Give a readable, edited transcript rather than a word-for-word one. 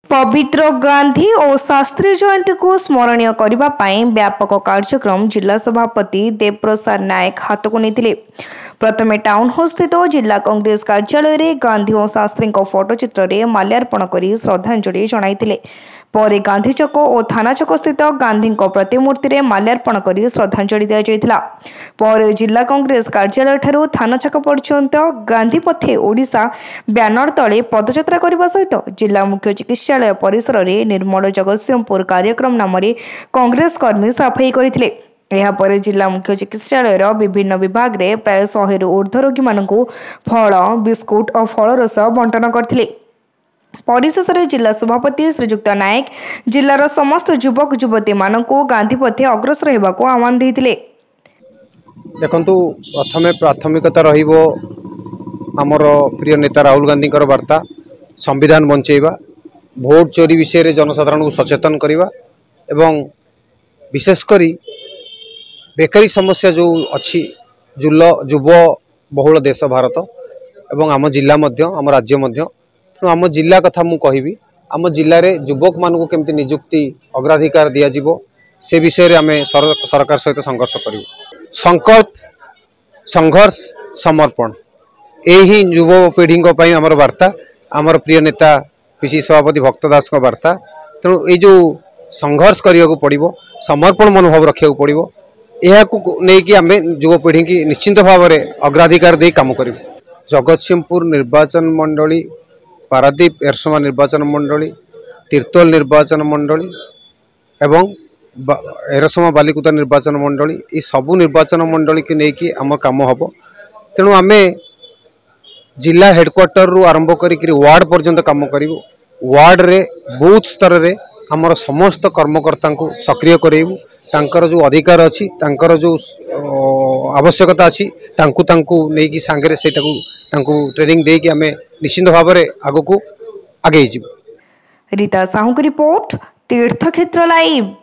पवित्र गांधी और शास्त्री जयंती को स्मरणीय करने पाई व्यापक कार्यक्रम जिला सभापति देवप्रसाद नायक हाथ को नहीं। प्रथम टाउन हॉल स्थित जिला कांग्रेस कार्यालय में गांधी और शास्त्री फोटोचित्र में माल्यार्पण कर श्रद्धांजलि जणाई। पर गांधी छक और थाना छक स्थित गांधी प्रतिमूर्ति में माल्यार्पण कर श्रद्धांजलि दी जाइथिला। पर जिला कांग्रेस कार्यालय ठारू थाना छक पर्यंत गांधी पथे ओडिशा ब्यानर तले पदयात्रा करने सहित जिला मुख्य चिकित्सालय परिसर में निर्मल जगतसिंहपुर कार्यक्रम नाम कांग्रेस कर्मी सफाई करथिले। यापर जिला मुख्य चिकित्सालय विभिन्न विभाग में प्राय 100 रु ऊर्ध्व रोगी मानू फल बिस्कुट और फलरस बंटन करथिले। परिशेष जिला सभापति श्रीजुक्त नायक जिलार समस्त युवक युवती मानू गांधी पथे अग्रसर होगाक आह्वान देते। देखु प्रथमे प्राथमिकता रहिबो आमर प्रिय नेता राहुल गांधी वार्ता संविधान बंचेबा, भोट चोरी विषय जनसाधारण को सचेतन करवा एवं विशेषकर बेकारी समस्या जो अच्छी युव बहुल देश भारत एवं आम जिला आम राज्य तेणु आम जिला कथा मु कहि आम जिले में युवक मानू केमती निजुक्ति अग्राधिकार दिज्व से विषय आम सरकार सहित संघर्ष करूँ। संकल्प संघर्ष समर्पण यही युव पीढ़ी आमर वार्ता आमर प्रिय नेता पीसी सभापति भक्त दास वार्ता। तेणु ये जो संघर्ष करने को पड़ो, समर्पण मनोभाव रखा पड़ो, यह नहीं आम युवपीढ़ी की निश्चिंत भाव में अग्राधिकार दे काम करूँ। जगतसिंहपुर निर्वाचन मंडली, पारादीप एरसमा निर्वाचन मंडली, तीर्तोल निर्वाचन मंडली एवं एरसमा बालिकुता निर्वाचन मंडली ये सबू निर्वाचन मंडली की लेकिन आम कम हम। तेणु आम जिला हेडक्वार्टर रु आरंभ करी वार्ड पर्यंत कम करूँ। वार्ड रे बूथ स्तर रे आमर समस्त कर्मकर्ता को सक्रिय करेबू, तांकर जो अधिकार अच्छी तांकर जो आवश्यकता अच्छी नहीं सांगे से ट्रेनिंग दे कि आम निश्चिंत भाव में आग को आगे। रीता साहू की रिपोर्ट, तीर्थक्षेत्र लाइव।